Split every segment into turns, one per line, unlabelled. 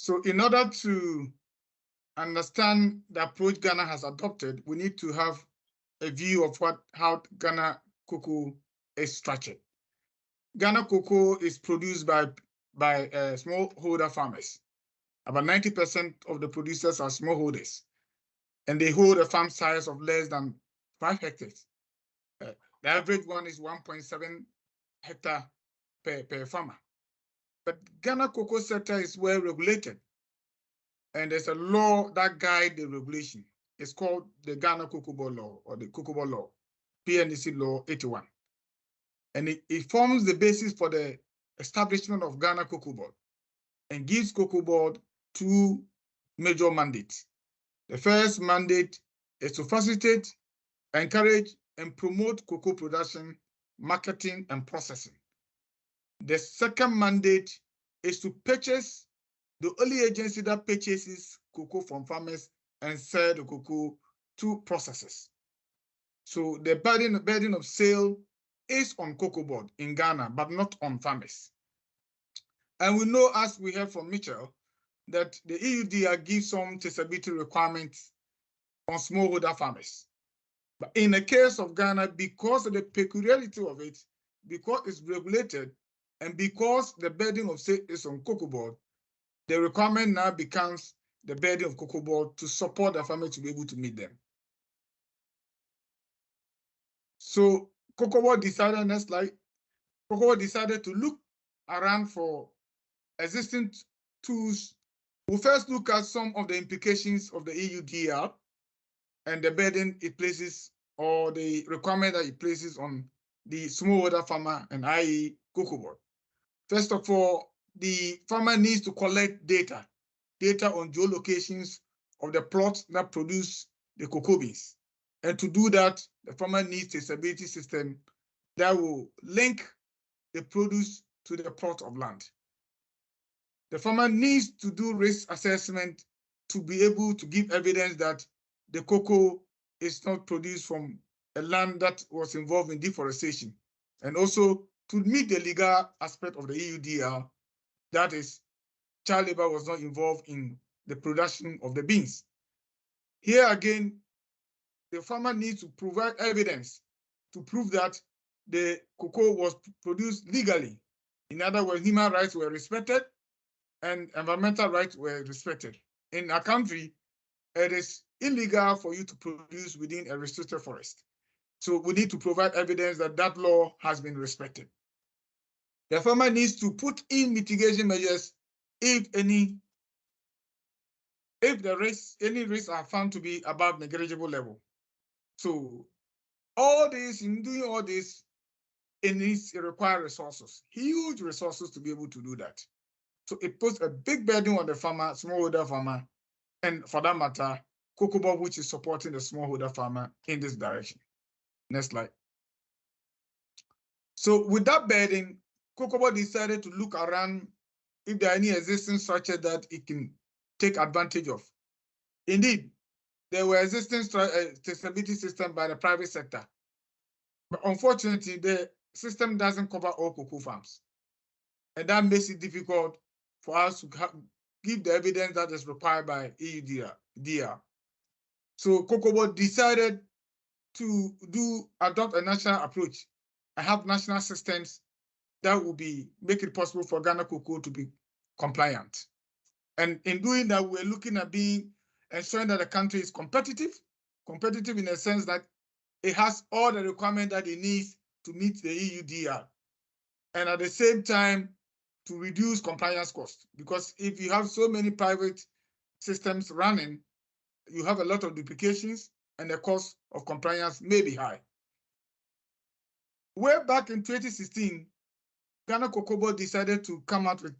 So in order to understand the approach Ghana has adopted, we need to have a view of how Ghana cocoa is structured. Ghana cocoa is produced by smallholder farmers. About 90% of the producers are smallholders, and they hold a farm size of less than 5 hectares. The average one is 1.7 hectare per farmer. But Ghana cocoa sector is well regulated, and there's a law that guides the regulation. It's called the Ghana COCOBOD law, or the COCOBOD law, PNEC law 81. And it forms the basis for the establishment of Ghana COCOBOD and gives COCOBOD 2 major mandates. The first mandate is to facilitate, encourage, and promote cocoa production, marketing, and processing. The second mandate is to purchase, the only agency that purchases cocoa from farmers and sell the cocoa to processors. So the burden of sale is on COCOBOD in Ghana, but not on farmers. And we know, as we heard from Mitchell, that the EUDR gives some traceability requirements on smallholder farmers. But in the case of Ghana, because of the peculiarity of it, because it's regulated, and because the burden of sale is on COCOBOD, the requirement now becomes the burden of COCOBOD to support the farmer to be able to meet them. So COCOBOD decided, next slide, COCOBOD decided to look around for existing tools. We'll first look at some of the implications of the EUDR and the burden it places, or the requirement that it places on the smallholder farmer, and i.e. COCOBOD. First of all, the farmer needs to collect data on geolocations of the plots that produce the cocoa beans. And to do that, the farmer needs a stability system that will link the produce to the plot of land. The farmer needs to do risk assessment to be able to give evidence that the cocoa is not produced from a land that was involved in deforestation, and also to meet the legal aspect of the EUDR, that is, child labor was not involved in the production of the beans. Here again, the farmer needs to provide evidence to prove that the cocoa was produced legally. In other words, human rights were respected and environmental rights were respected. In our country, it is illegal for you to produce within a restricted forest. So we need to provide evidence that that law has been respected. The farmer needs to put in mitigation measures if any risks are found to be above negligible level. So in doing all this, it requires resources, huge resources to be able to do that. So it puts a big burden on the farmer, smallholder farmer, and for that matter, COCOBOD, which is supporting the smallholder farmer in this direction. Next slide. So with that burden, COCOBOD decided to look around if there are any existing structure that it can take advantage of. Indeed, there were existing traceability systems by the private sector. But unfortunately, the system doesn't cover all cocoa farms. And that makes it difficult for us to give the evidence that is required by EUDR. So COCOBOD decided to adopt a national approach and have national systems that will make it possible for Ghana cocoa to be compliant. And in doing that, we're looking at ensuring that the country is competitive in the sense that it has all the requirements that it needs to meet the EUDR. And at the same time, to reduce compliance costs. Because if you have so many private systems running, you have a lot of duplications and the cost of compliance may be high. Way back in 2016, Ghana COCOBOD decided to come out with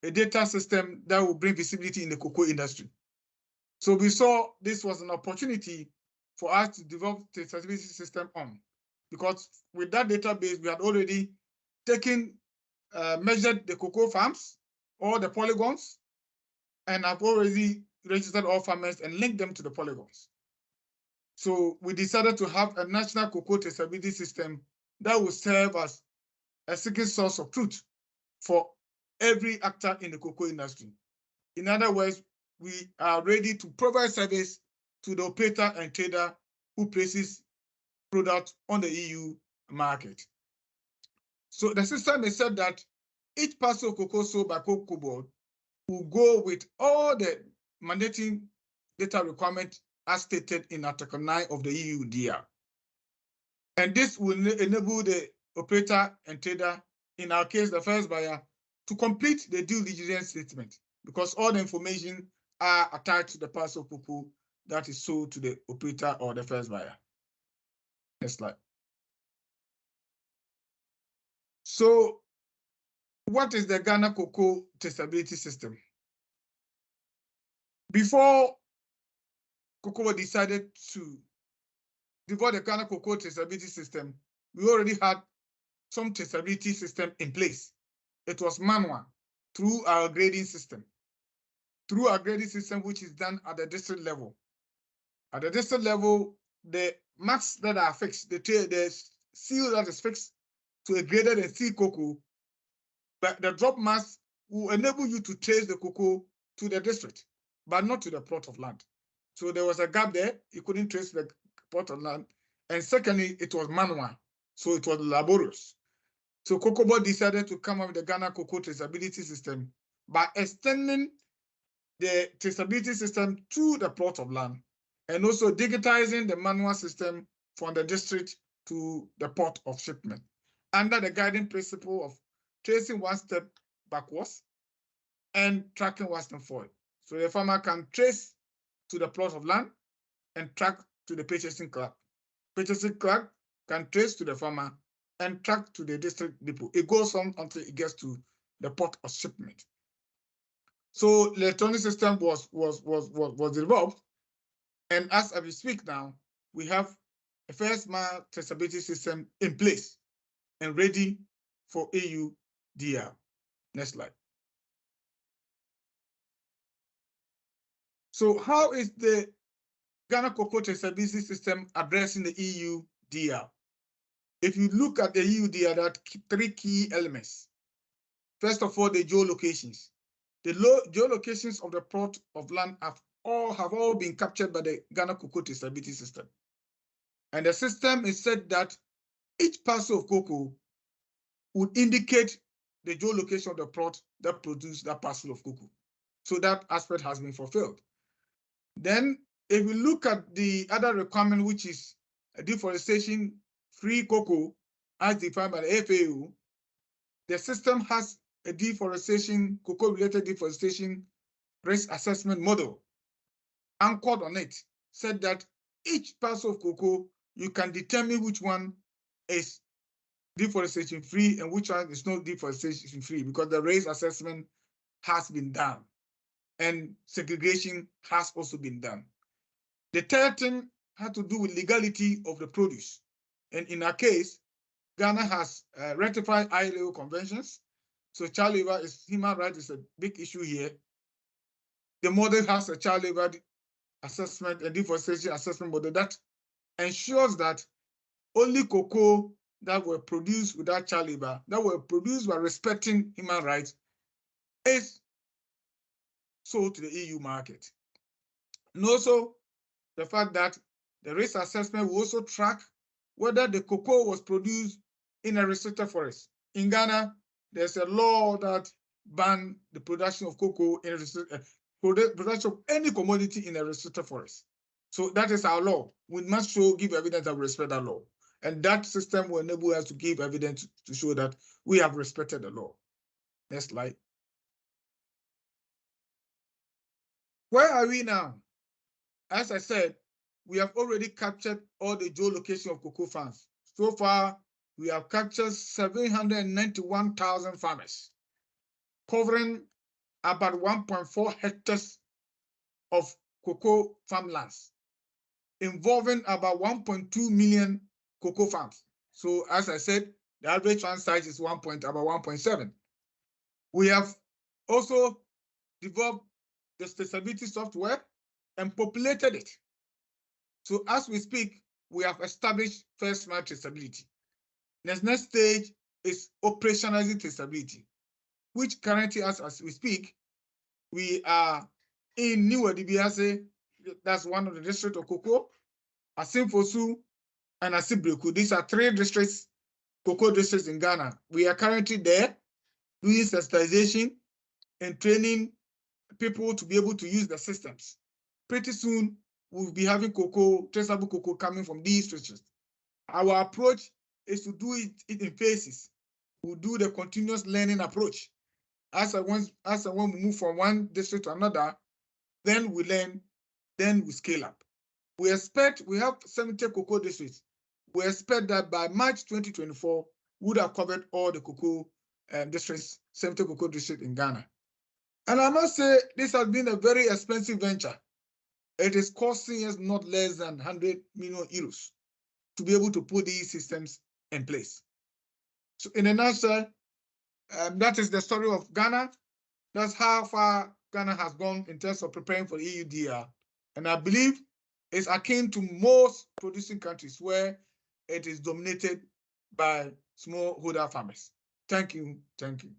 a data system that will bring visibility in the cocoa industry. So we saw this was an opportunity for us to develop the traceability system because with that database, we had already measured the cocoa farms, all the polygons, and have already registered all farmers and linked them to the polygons. So we decided to have a national cocoa traceability system that will serve as a single source of truth for every actor in the cocoa industry. In other words, we are ready to provide service to the operator and trader who places products on the EU market. So the system is said that each parcel of cocoa sold by COCOBOD will go with all the mandating data requirements as stated in Article 9 of the EUDR. And this will enable the operator and trader, in our case, the first buyer, to complete the due diligence statement because all the information are attached to the parcel of cocoa that is sold to the operator or the first buyer. Next slide. So what is the Ghana Cocoa Traceability System? Before COCOBOD decided to develop the Ghana Cocoa Traceability System, we already had some traceability system in place. It was manual through our grading system. Through our grading system, which is done at the district level. At the district level, the marks that are fixed, the seal that is fixed to a graded and sealed cocoa, but the drop mass will enable you to trace the cocoa to the district, but not to the plot of land. So there was a gap there. You couldn't trace the plot of land. And secondly, it was manual. So it was laborious. So COCOBOD decided to come up with the Ghana Cocoa Traceability System by extending the traceability system to the plot of land and also digitizing the manual system from the district to the port of shipment under the guiding principle of tracing one step backwards and tracking one step forward. So the farmer can trace to the plot of land and track to the purchasing clerk. Purchasing clerk can trace to the farmer and track to the district depot. It goes on until it gets to the port of shipment. So the electronic system was developed, and as we speak now, we have a first mile traceability system in place and ready for EUDR. Next slide. So how is the Ghana Cocoa Traceability System addressing the EUDR? If you look at the EUDR, there are three key elements. First of all, the geolocations. The geolocations of the plot of land have all been captured by the Ghana Cocoa Traceability System. And the system is said that each parcel of cocoa would indicate the geolocation of the plot that produced that parcel of cocoa. So that aspect has been fulfilled. Then, if we look at the other requirement, which is a deforestation-free cocoa, as defined by the FAO, the system has a cocoa-related deforestation risk assessment model anchored on it, said that each parcel of cocoa, you can determine which one is deforestation-free and which one is not deforestation-free because the risk assessment has been done and segregation has also been done. The third thing had to do with legality of the produce. And in our case, Ghana has ratified ILO conventions. So child labor human rights is a big issue here. The model has a child labor assessment and deforestation assessment model that ensures that only cocoa that were produced without child labor, that were produced by respecting human rights, is sold to the EU market. And also the fact that the risk assessment will also track whether the cocoa was produced in a restricted forest. In Ghana, there's a law that bans the production of cocoa in production of any commodity in a restricted forest. So that is our law. We must give evidence that we respect that law. And that system will enable us to give evidence to show that we have respected the law. Next slide. Where are we now? As I said, we have already captured all the geolocation of cocoa farms. So far, we have captured 791,000 farmers, covering about 1.4 hectares of cocoa farmlands, involving about 1.2 million cocoa farms. So as I said, the average farm size is about 1.7. We have also developed the traceability software and populated it. So as we speak, we have established first mile traceability. The next stage is operationalizing traceability, which currently, as we speak, We are in New Adibiase, that's one of the districts of cocoa, Asimfosu, and Asibreku. These are 3 districts, cocoa districts in Ghana. We are currently there doing sensitization and training people to be able to use the systems. Pretty soon, we'll be having cocoa, traceable cocoa coming from these districts. Our approach is to do it in phases. We'll do the continuous learning approach. As when we move from one district to another, then we learn, then we scale up. We have 70 cocoa districts. We expect that by March 2024, we would have covered all the cocoa districts, 70 cocoa districts in Ghana. And I must say, this has been a very expensive venture. It is costing us not less than 100 million euros to be able to put these systems in place. So in a nutshell, that is the story of Ghana. That's how far Ghana has gone in terms of preparing for EUDR. And I believe it's akin to most producing countries where it is dominated by smallholder farmers. Thank you. Thank you.